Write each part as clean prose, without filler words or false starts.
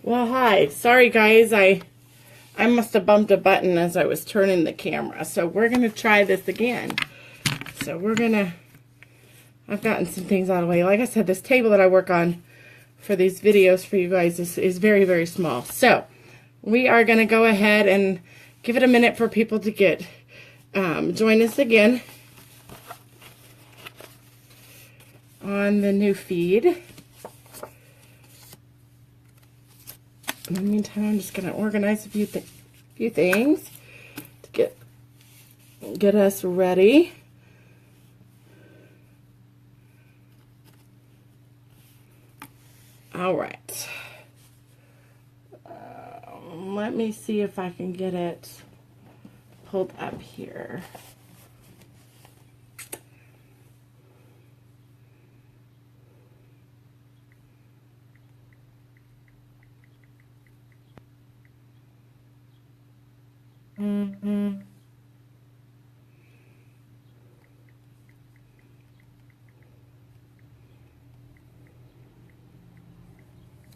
Well, hi. Sorry, guys. I must have bumped a button as I was turning the camera. So we're going to try this again. So I've gotten some things out of the way. Like I said, this table that I work on for these videos for you guys is very, very small. So we are going to go ahead and give it a minute for people to get join us again on the new feed. In the meantime, I'm just going to organize a few things to get us ready. All right. Let me see if I can get it pulled up here.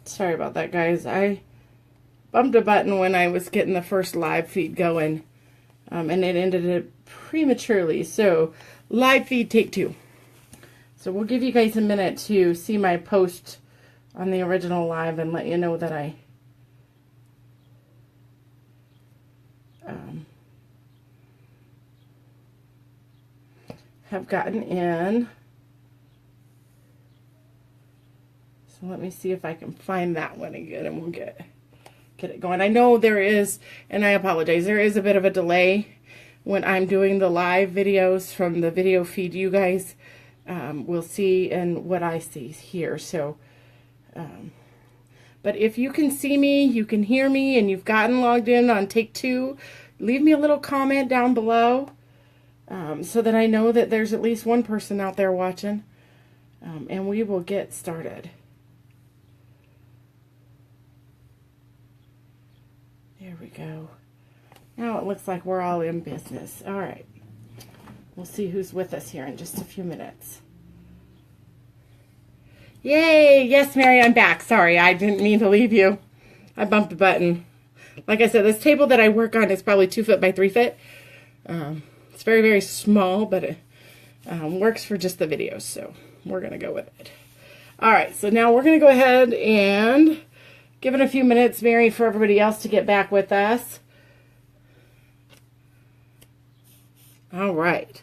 Sorry about that, guys. I bumped a button when I was getting the first live feed going, and it ended it prematurely. So, live feed take 2. So we'll give you guys a minute to see my post on the original live and let you know that I have gotten in. So let me see if I can find that one again, and we'll get it going. I know there is, and I apologize, there is a bit of a delay when I'm doing the live videos from the video feed you guys will see and what I see here. So, but if you can see me, you can hear me, and you've gotten logged in on take 2, leave me a little comment down below so that I know that there's at least one person out there watching, and we will get started. There we go. Now it looks like we're all in business. All right. We'll see who's with us here in just a few minutes. Yay! Yes, Mary, I'm back. Sorry, I didn't mean to leave you. I bumped a button. Like I said, this table that I work on is probably 2 foot by 3 foot. It's very, very small, but it works for just the videos, so we're going to go with it. All right, so now we're going to go ahead and give it a few minutes, Mary, for everybody else to get back with us. All right.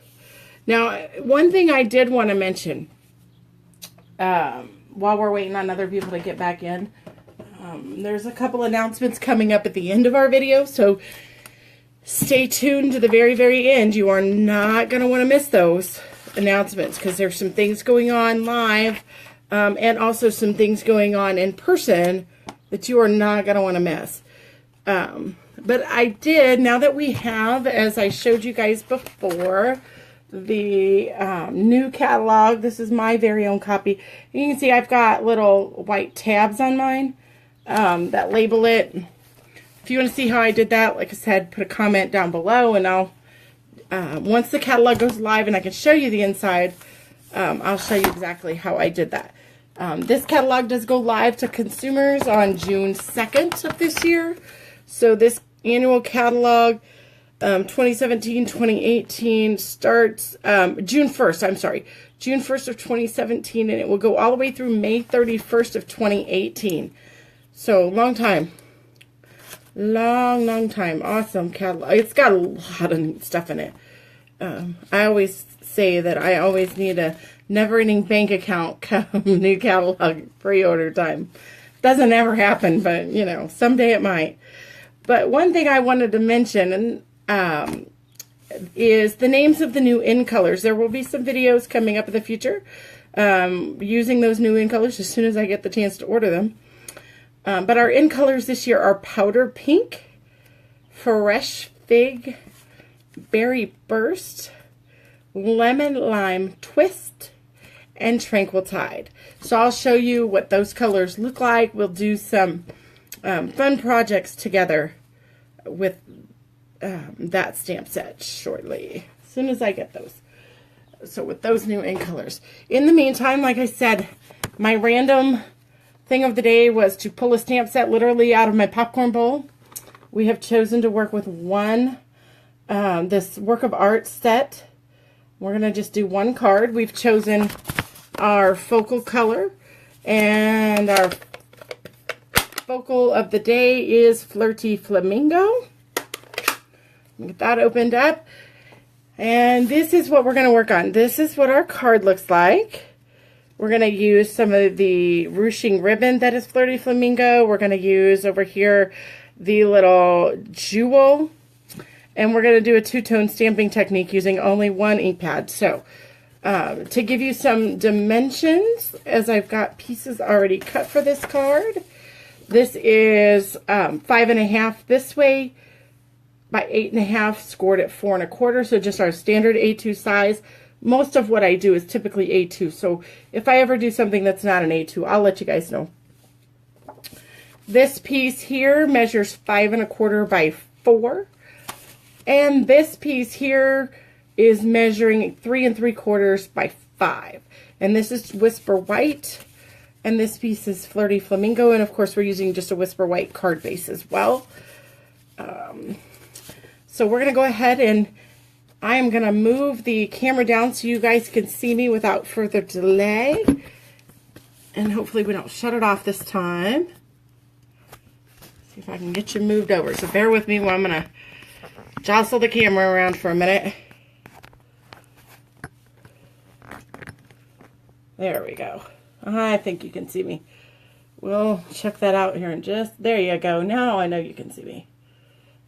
Now, one thing I did want to mention while we're waiting on other people to get back in, there's a couple announcements coming up at the end of our video, so stay tuned to the very, very end. You are not going to want to miss those announcements because there's some things going on live and also some things going on in person that you are not going to want to miss. But I did, now that we have, as I showed you guys before, the new catalog. This is my very own copy. You can see I've got little white tabs on mine that label it. If you want to see how I did that, like I said, put a comment down below, and I'll, once the catalog goes live and I can show you the inside, I'll show you exactly how I did that. This catalog does go live to consumers on June 2nd of this year. So this annual catalog 2017-2018 starts June 1st, I'm sorry, June 1st of 2017, and it will go all the way through May 31st of 2018. So long time. Long time. Awesome catalog. It's got a lot of neat stuff in it. I always say that I always need a never-ending bank account come new catalog pre-order time. Doesn't ever happen, but, you know, someday it might. But one thing I wanted to mention is the names of the new in colors. There will be some videos coming up in the future using those new in colors as soon as I get the chance to order them. But our in colors this year are Powder Pink, Fresh Fig, Berry Burst, Lemon Lime Twist, and Tranquil Tide. So I'll show you what those colors look like. We'll do some fun projects together with that stamp set shortly, as soon as I get those. So with those new ink colors. In the meantime, like I said, my random thing of the day was to pull a stamp set literally out of my popcorn bowl. We have chosen to work with this work of art set. We're going to just do one card. We've chosen our focal color, and our focal of the day is Flirty Flamingo. Get that opened up. And this is what we're going to work on. This is what our card looks like. We're going to use some of the ruching ribbon that is Flirty Flamingo. We're going to use over here the little jewel. And we're going to do a two-tone stamping technique using only one ink pad. So, to give you some dimensions, as I've got pieces already cut for this card, this is 5.5 this way by 8.5, scored at 4 1/4. So just our standard A2 size. Most of what I do is typically A2. So if I ever do something that's not an A2, I'll let you guys know. This piece here measures 5 1/4 by 4. And this piece here is measuring 3 3/4 by 5. And this is Whisper White. And this piece is Flirty Flamingo. And of course we're using just a Whisper White card base as well. So we're going to go ahead and I am going to move the camera down so you guys can see me without further delay. And hopefully we don't shut it off this time. See if I can get you moved over. So bear with me while I'm going to jostle the camera around for a minute. There we go. I think you can see me. We'll check that out here in just... There you go. Now I know you can see me.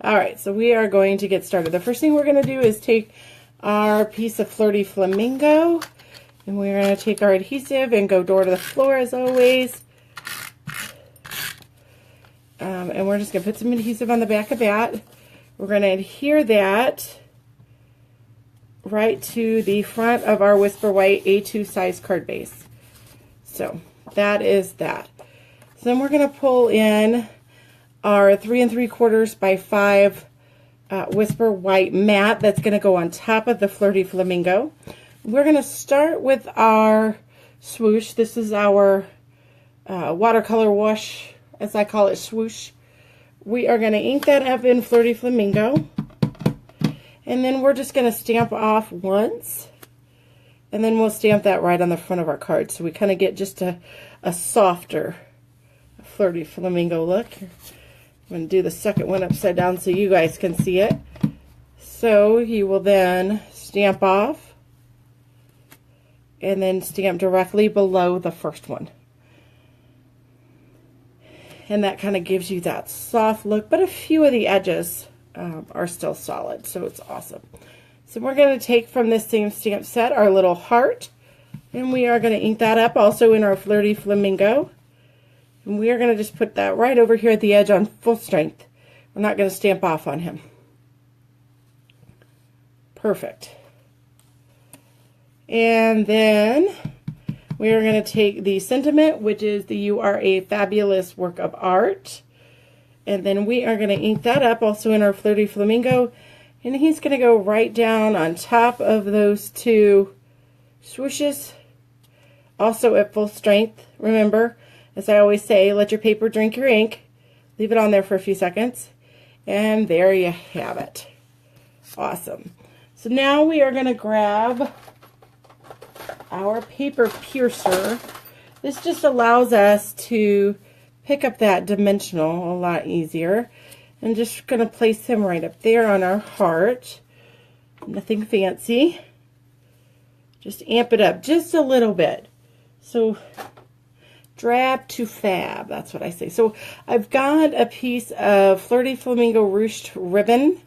Alright, so we are going to get started. The first thing we're going to do is take our piece of Flirty Flamingo, and we're going to take our adhesive and go door to the floor as always. And we're just going to put some adhesive on the back of that. We're going to adhere that right to the front of our Whisper White A2 size card base. So that is that. So then we're going to pull in our 3 3/4 by 5 Whisper White matte that's going to go on top of the Flirty Flamingo. We're going to start with our swoosh. This is our watercolor wash, as I call it, swoosh. We are going to ink that up in Flirty Flamingo. And then we're just going to stamp off once. And then we'll stamp that right on the front of our card. So we kind of get just a softer Flirty Flamingo look. I'm going to do the second one upside down so you guys can see it. So you will then stamp off and then stamp directly below the first one. And that kind of gives you that soft look, but a few of the edges are still solid, so it's awesome. So we're going to take from this same stamp set our little heart, and we are going to ink that up also in our Flirty Flamingo. And we are going to just put that right over here at the edge on full strength. We're not going to stamp off on him. Perfect. And then we are going to take the sentiment, which is the "You Are a Fabulous Work of Art." And then we are going to ink that up also in our Flirty Flamingo. And he's going to go right down on top of those two swooshes. Also at full strength. Remember, as I always say, let your paper drink your ink. Leave it on there for a few seconds. And there you have it. Awesome. So now we are going to grab our paper piercer. This just allows us to pick up that dimensional a lot easier. And just going to place him right up there on our heart. Nothing fancy. Just amp it up just a little bit. So drab to fab, that's what I say. So I've got a piece of Flirty Flamingo ruched ribbon.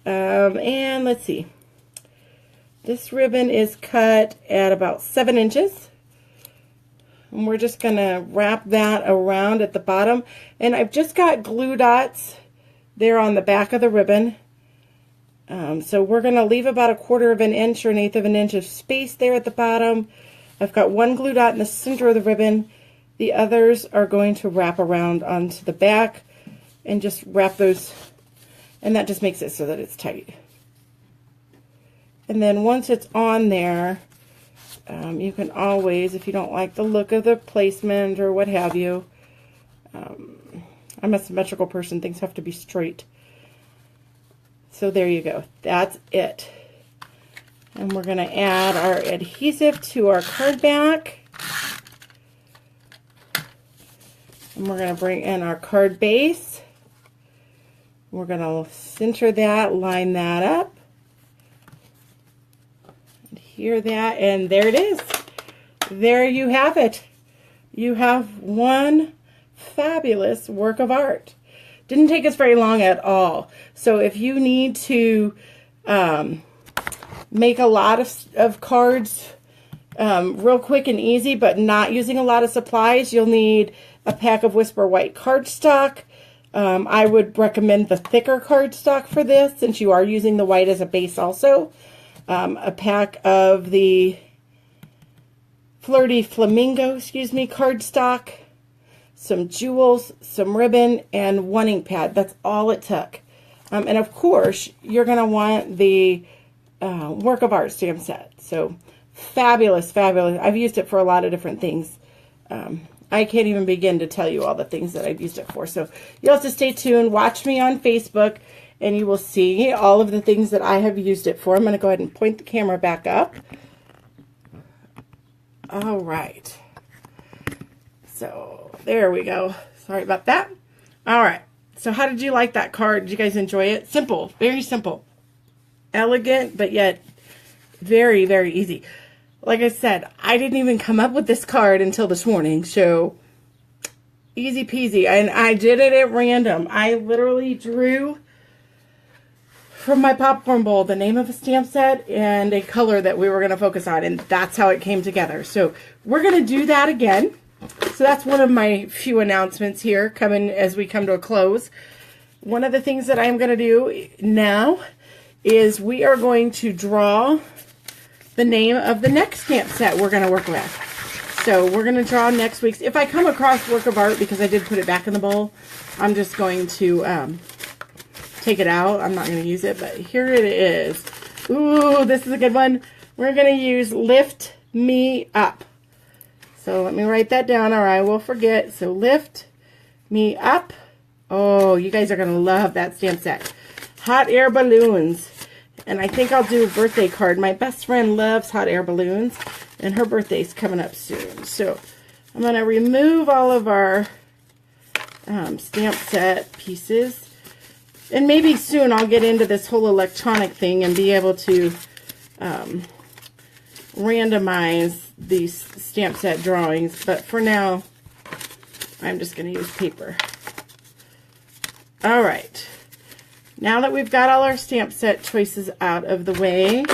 And let's see. This ribbon is cut at about 7 inches. And we're just going to wrap that around at the bottom. And I've just got glue dots there on the back of the ribbon. So we're going to leave about 1/4 of an inch or 1/8 of an inch of space there at the bottom. I've got one glue dot in the center of the ribbon. The others are going to wrap around onto the back and just wrap those, and that just makes it so that it's tight. And then once it's on there, You can always, if you don't like the look of the placement or what have you, I'm a symmetrical person, things have to be straight. So there you go, that's it. And we're going to add our adhesive to our card back. And we're going to bring in our card base. We're going to center that, line that up. Adhere that, and there it is. There you have it. You have one fabulous work of art. Didn't take us very long at all. So if you need to make a lot of cards real quick and easy, but not using a lot of supplies, you'll need a pack of Whisper White cardstock. I would recommend the thicker cardstock for this, since you are using the white as a base also. A pack of the Flirty Flamingo, cardstock, some jewels, some ribbon, and one ink pad. That's all it took. And of course, you're going to want the work of art stamp set. So fabulous, fabulous. I've used it for a lot of different things. I can't even begin to tell you all the things that I've used it for. So you'll have to stay tuned. Watch me on Facebook, and you will see all of the things that I have used it for. I'm going to go ahead and point the camera back up. All right. So there we go. Sorry about that. All right. So how did you like that card? Did you guys enjoy it? Simple. Very simple. Elegant, but yet very, very easy. Like I said, I didn't even come up with this card until this morning. So easy peasy. And I did it at random. I literally drew from my popcorn bowl the name of a stamp set and a color that we were going to focus on, and that's how it came together. So we're going to do that again. So that's one of my few announcements here coming as we come to a close. One of the things that I'm going to do now is we are going to draw the name of the next stamp set we're going to work with. So we're going to draw next week's. If I come across work of art, because I did put it back in the bowl, I'm just going to take it out. I'm not going to use it, but here it is. Ooh, this is a good one. We're going to use Lift Me Up. So let me write that down, or I will forget. So Lift Me Up. Oh, you guys are going to love that stamp set. Hot air balloons. And I think I'll do a birthday card. My best friend loves hot air balloons, and her birthday's coming up soon. So I'm going to remove all of our stamp set pieces. And maybe soon I'll get into this whole electronic thing and be able to randomize these stamp set drawings. But for now, I'm just going to use paper. All right. Now that we've got all our stamp set choices out of the way,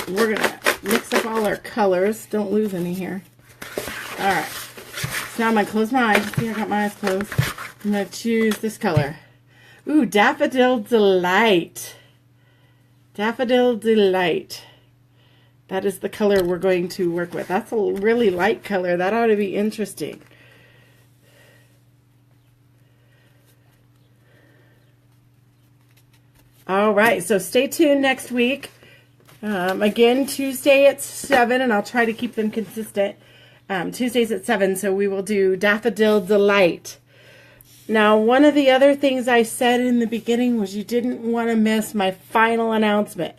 we're going to mix up all our colors. Don't lose any here. All right. So now I'm going to close my eyes. See, I got my eyes closed. I'm going to choose this color. Ooh, Daffodil Delight. Daffodil Delight. That is the color we're going to work with. That's a really light color. That ought to be interesting. All right, so stay tuned next week. Again, Tuesday at 7, and I'll try to keep them consistent. Tuesdays at 7, so we will do Daffodil Delight. Now, one of the other things I said in the beginning was you didn't want to miss my final announcement.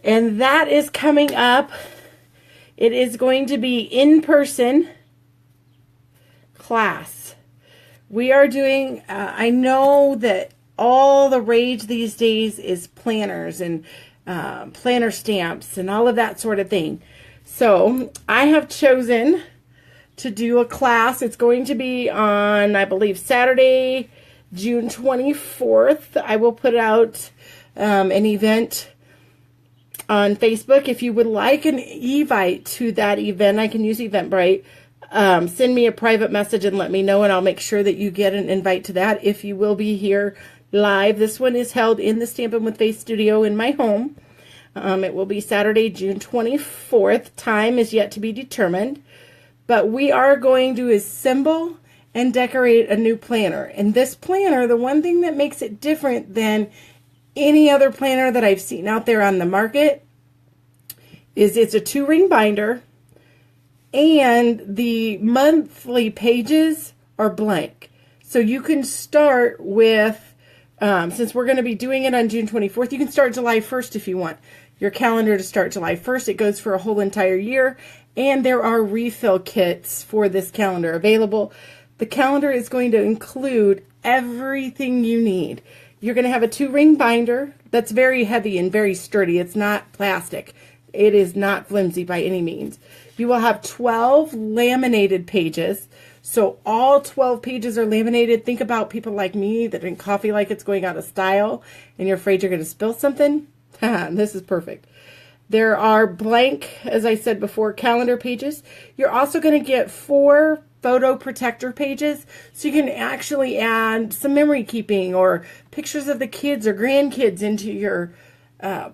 And that is coming up. It is going to be in-person class. We are doing, I know that all the rage these days is planners and planner stamps and all of that sort of thing. So I have chosen to do a class. It's going to be on, I believe, Saturday, June 24th. I will put out an event on Facebook. If you would like an evite to that event, I can use Eventbrite. Send me a private message and let me know, and I'll make sure that you get an invite to that if you will be here live. This one is held in the Stampin' with Faith studio in my home. It will be Saturday, June 24th. Time is yet to be determined. But we are going to assemble and decorate a new planner. And this planner, the one thing that makes it different than any other planner that I've seen out there on the market, is it's a 2-ring binder, and the monthly pages are blank. So you can start with, since we're going to be doing it on June 24th, you can start July 1st if you want your calendar to start July 1st. It goes for a whole entire year, and there are refill kits for this calendar available. The calendar is going to include everything you need. You're going to have a 2-ring binder that's very heavy and very sturdy. It's not plastic. It is not flimsy by any means. You will have 12 laminated pages. So all 12 pages are laminated. Think about people like me that drink coffee like it's going out of style and you're afraid you're going to spill something. This is perfect. There are blank, as I said before, calendar pages. You're also going to get 4 photo protector pages, so you can actually add some memory keeping or pictures of the kids or grandkids into your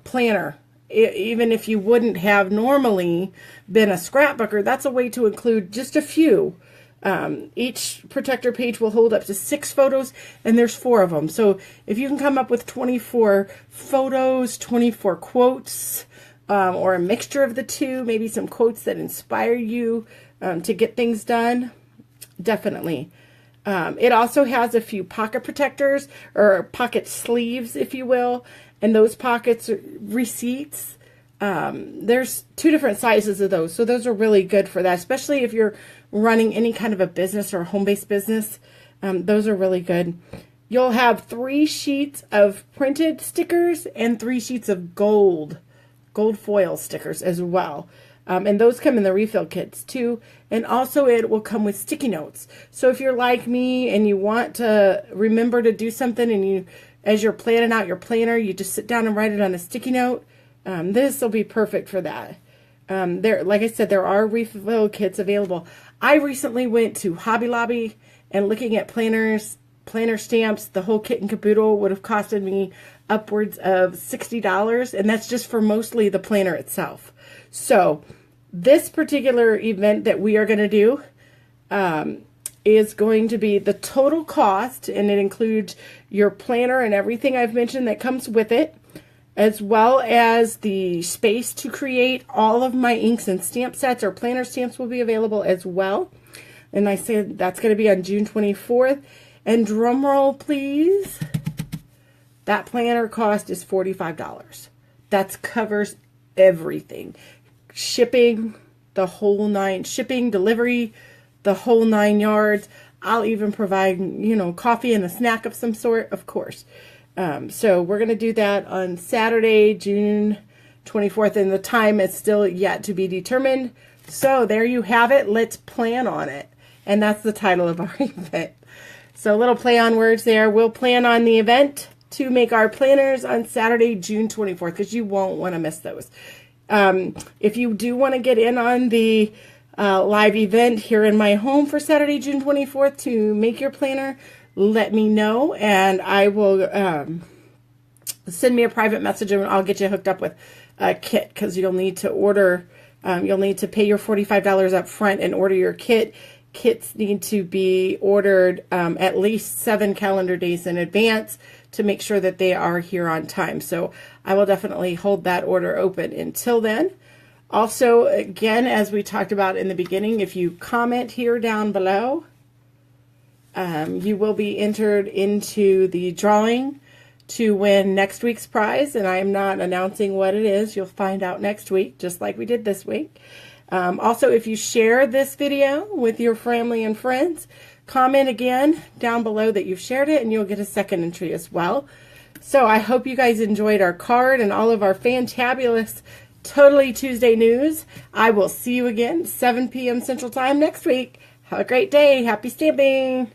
planner. Even if you wouldn't have normally been a scrapbooker, that's a way to include just a few. Each protector page will hold up to 6 photos, and there's 4 of them. So if you can come up with 24 photos, 24 quotes, or a mixture of the two, maybe some quotes that inspire you to get things done, definitely. It also has a few pocket protectors, or pocket sleeves, if you will, and those pockets are receipts. There's 2 different sizes of those, so those are really good for that, especially if you're running any kind of a business or a home-based business. Those are really good. You'll have 3 sheets of printed stickers and 3 sheets of gold foil stickers as well. And those come in the refill kits too. And also it will come with sticky notes. So if you're like me and you want to remember to do something, and as you're planning out your planner, you just sit down and write it on a sticky note, this will be perfect for that. Like I said, there are refill kits available. I recently went to Hobby Lobby, and looking at planners, planner stamps, the whole kit and caboodle would have costed me upwards of $60, and that's just for mostly the planner itself. So this particular event that we are going to do is going to be the total cost, and it includes your planner and everything I've mentioned that comes with it, as well as the space to create all of my inks and stamp sets, or planner stamps will be available as well. And I said that's going to be on June 24th. And drum roll, please. That planner cost is $45. That covers everything. Shipping, the whole 9, shipping, delivery, the whole 9 yards. I'll even provide, coffee and a snack of some sort, of course. So we're going to do that on Saturday, June 24th, and the time is still yet to be determined. So there you have it. Let's plan on it. And that's the title of our event. So a little play on words there. We'll plan on the event to make our planners on Saturday, June 24th, because you won't want to miss those. If you do want to get in on the live event here in my home for Saturday, June 24th to make your planner, let me know, and I will send me a private message, and I'll get you hooked up with a kit, because you'll need to order, you'll need to pay your $45 up front and order your kit. Kits need to be ordered at least 7 calendar days in advance to make sure that they are here on time. So I will definitely hold that order open until then. Also, again, as we talked about in the beginning, if you comment here down below, you will be entered into the drawing to win next week's prize. And I am not announcing what it is. You'll find out next week, just like we did this week. Also, if you share this video with your family and friends, comment again down below that you've shared it, and you'll get a second entry as well. So I hope you guys enjoyed our card and all of our fantabulous Totally Tuesday news. I will see you again 7 p.m. Central Time next week. Have a great day. Happy stamping.